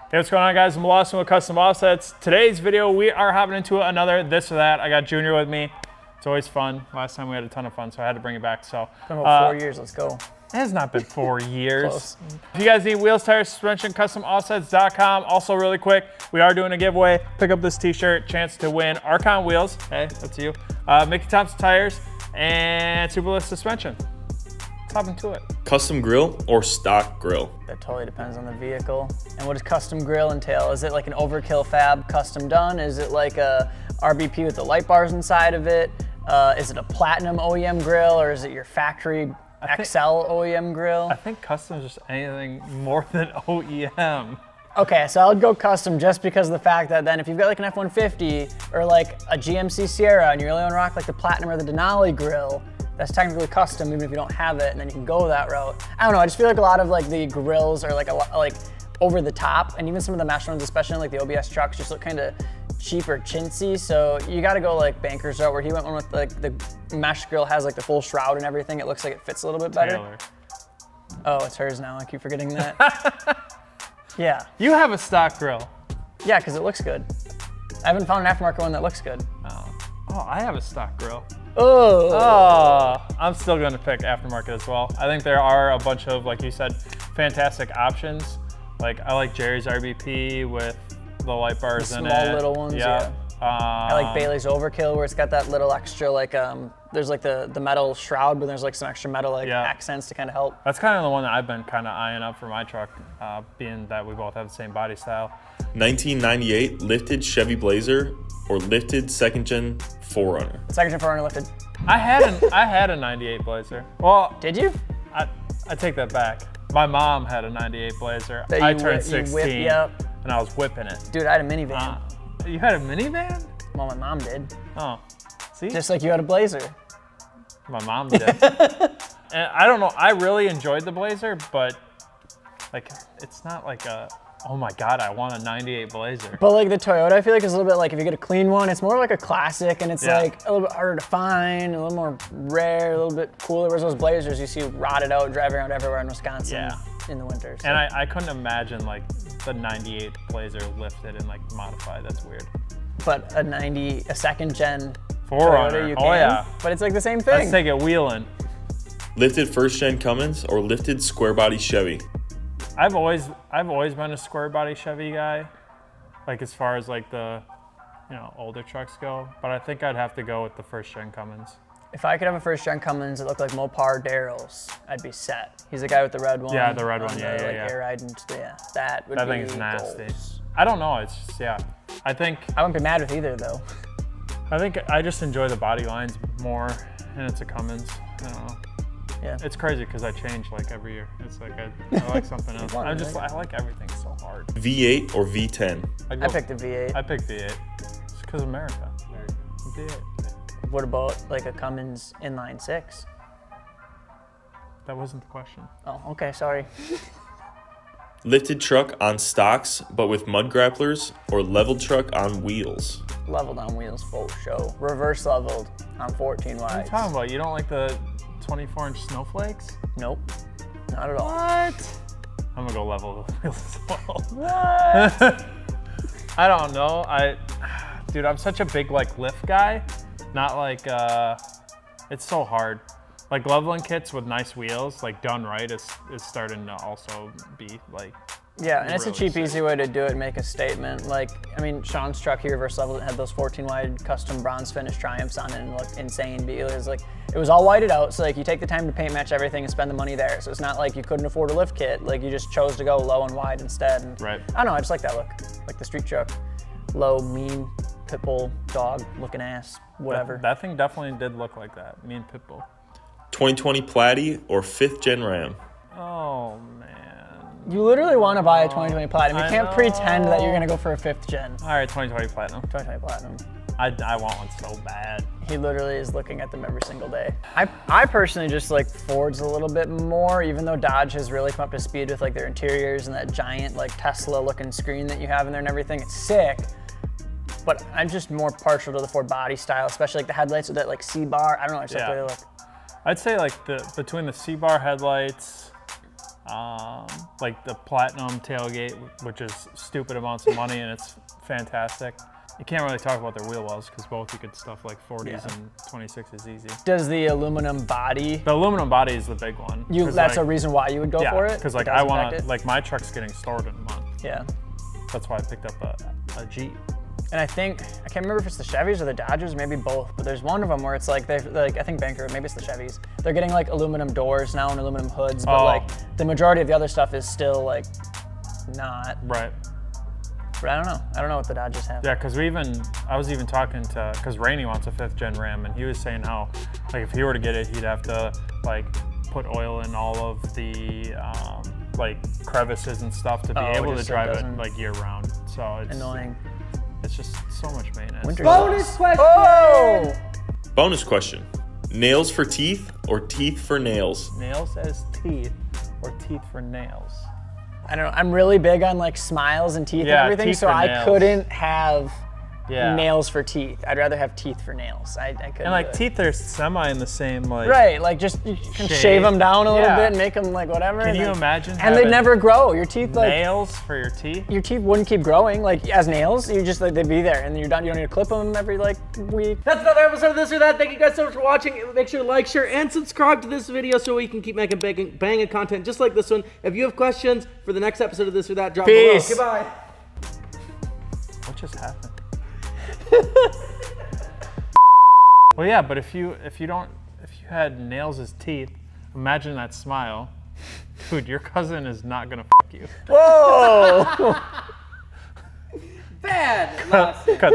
Hey, what's going on, guys? I'm Lawson with Custom Offsets. Today's video, we are hopping into another this or that. I got Junior with me. It's always fun. Last time we had a ton of fun, so I had to bring it back. So it's been about 4 years. Let's go. It has not been 4 years. Close. If you guys need wheels, tires, suspension, customoffsets.com. Also, really quick, we are doing a giveaway. Pick up this t-shirt, chance to win Archon wheels. Hey, that's you. Mickey Thompson tires and Superlift suspension. Let's hop into it. Custom grill or stock grill? That totally depends on the vehicle. And what does custom grill entail? Is it like an overkill fab custom done? Is it like a RBP with the light bars inside of it? Is it a platinum OEM grill, or is it your factory XL OEM grill? I think custom is just anything more than OEM. Okay, so I would go custom just because of the fact that then if you've got like an F-150 or like a GMC Sierra and you really want to rock like the platinum or the Denali grill, that's technically custom even if you don't have it, and then you can go that route. I don't know, I just feel like a lot of like the grills are like a lot like over the top, and even some of the mesh ones, especially like the OBS trucks, just look kind of cheap or chintzy. So you got to go like Banker's route, where he went one with like the mesh grill has like the full shroud and everything. It looks like it fits a little bit better. Taylor. Oh, it's hers now. I keep forgetting that. Yeah. You have a stock grill. Yeah, because it looks good. I haven't found an aftermarket one that looks good. Oh, I have a stock grill. Oh. I'm still going to pick aftermarket as well. I think there are a bunch of, like you said, fantastic options. Like, I like Jerry's RBP with the light bars in it. Small little ones, yeah. I like Bailey's Overkill, where it's got that little extra, like, there's like the metal shroud, but there's like some extra metal like accents to kind of help. That's kind of the one that I've been kind of eyeing up for my truck, being that we both have the same body style. 1998 lifted Chevy Blazer or lifted second gen 4Runner? Second gen 4Runner lifted. I had a 98 Blazer. Well, did you? I take that back. My mom had a 98 Blazer. I turned 16 and I was whipping it. Dude, I had a minivan. You had a minivan? Well, my mom did. Oh, see? Just like you had a Blazer. My mom did. And I don't know, I really enjoyed the Blazer, but like, it's not like a, oh my God, I want a 98 Blazer. But like the Toyota, I feel like it's a little bit like, if you get a clean one, it's more like a classic, and it's like a little bit harder to find, a little more rare, a little bit cooler. Whereas those Blazers you see rotted out, driving around everywhere in Wisconsin in the winter. So. And I couldn't imagine like the 98 Blazer lifted and like modified. That's weird. But a second gen 4Runner, Toyota, you can. Oh yeah. But it's like the same thing. Let's take it wheeling. Lifted first gen Cummins or lifted square body Chevy? I've always been a square body Chevy guy, like as far as like the, older trucks go. But I think I'd have to go with the first gen Cummins. If I could have a first gen Cummins that looked like Mopar Daryl's, I'd be set. He's the guy with the red one. Yeah, the red one. Air ride and that would be. That thing's nasty. Goals. I don't know. It's just, I think I wouldn't be mad with either though. I think I just enjoy the body lines more, and it's a Cummins. I don't know. Yeah. It's crazy because I change like every year. It's like I like something else. I like everything so hard. V8 or V10? I picked the V8. I picked V8. It's because America. V8. What about like a Cummins inline 6? That wasn't the question. Oh, okay, sorry. Lifted truck on stocks but with mud grapplers or leveled truck on wheels? Leveled on wheels, full show. Reverse leveled on 14 wides. What are you talking about? You don't like the 24-inch snowflakes? Nope, not at all. What? I'm gonna go level the wheels as well. What? I don't know. Dude, I'm such a big like lift guy. Not like, it's so hard. Like leveling kits with nice wheels, like done right, is starting to also be like. Yeah, and it's a cheap, sick. easy way to do it and make a statement. Like, I mean, Sean's truck, he reverse leveled, had those 14 wide custom bronze finish Triumphs on it, and it looked insane. But it was all whited out, so like you take the time to paint match everything and spend the money there. So it's not like you couldn't afford a lift kit, like you just chose to go low and wide instead. And right. I don't know, I just like that look, like the street truck, low, mean, pitbull, dog looking ass, whatever. That thing definitely did look like that, mean pitbull. 2020 Platy or 5th gen Ram? Oh man. You literally want to buy a 2020 Platinum. You can't pretend that you're gonna go for a 5th gen. All right, 2020 Platinum. 2020 Platinum. I want one so bad. He literally is looking at them every single day. I personally just like Fords a little bit more, even though Dodge has really come up to speed with like their interiors and that giant like Tesla looking screen that you have in there and everything. It's sick. But I'm just more partial to the Ford body style, especially like the headlights with that like C-bar. I don't know, I just like the way they look. I'd say like between the C-bar headlights, like the platinum tailgate, which is stupid amounts of money, and it's fantastic. You can't really talk about their wheel wells because both you could stuff like 40s and 26s easy. Does the aluminum body? The aluminum body is the big one. That's a reason why you would go for it? Yeah, because like I want to, like my truck's getting stored in a month. Yeah. That's why I picked up a Jeep. And I can't remember if it's the Chevys or the Dodgers, maybe both, but there's one of them where it's like, I think Banker, maybe it's the Chevys. They're getting like aluminum doors now and aluminum hoods, but like the majority of the other stuff is still like not. Right. But I don't know what the Dodgers have. Yeah, because I was even talking to, because Rainey wants a 5th gen Ram, and he was saying how, like if he were to get it, he'd have to like put oil in all of the like crevices and stuff to be able to drive it like year round. So it's annoying. It's just so much maintenance. Bonus question. Oh! Bonus question. Nails for teeth or teeth for nails? Nails as teeth or teeth for nails? I don't know. I'm really big on like smiles and teeth and everything, teeth so for I nails. couldn't have nails for teeth. I'd rather have teeth for nails. I couldn't. And like teeth are semi in the same like. Right, like just you can shave them down a little bit and make them like whatever. Can you imagine? And they never grow. Your teeth like nails for your teeth. Your teeth wouldn't keep growing like as nails. You just like they'd be there, and you're done. You don't need to clip them every like week. That's another episode of This or That. Thank you guys so much for watching. Make sure to like, share, and subscribe to this video so we can keep making banging content just like this one. If you have questions for the next episode of This or That, drop below. Goodbye. What just happened? Well, yeah, but if you had nails as teeth, imagine that smile. Dude, your cousin is not gonna fuck you. Whoa! Bad. Cut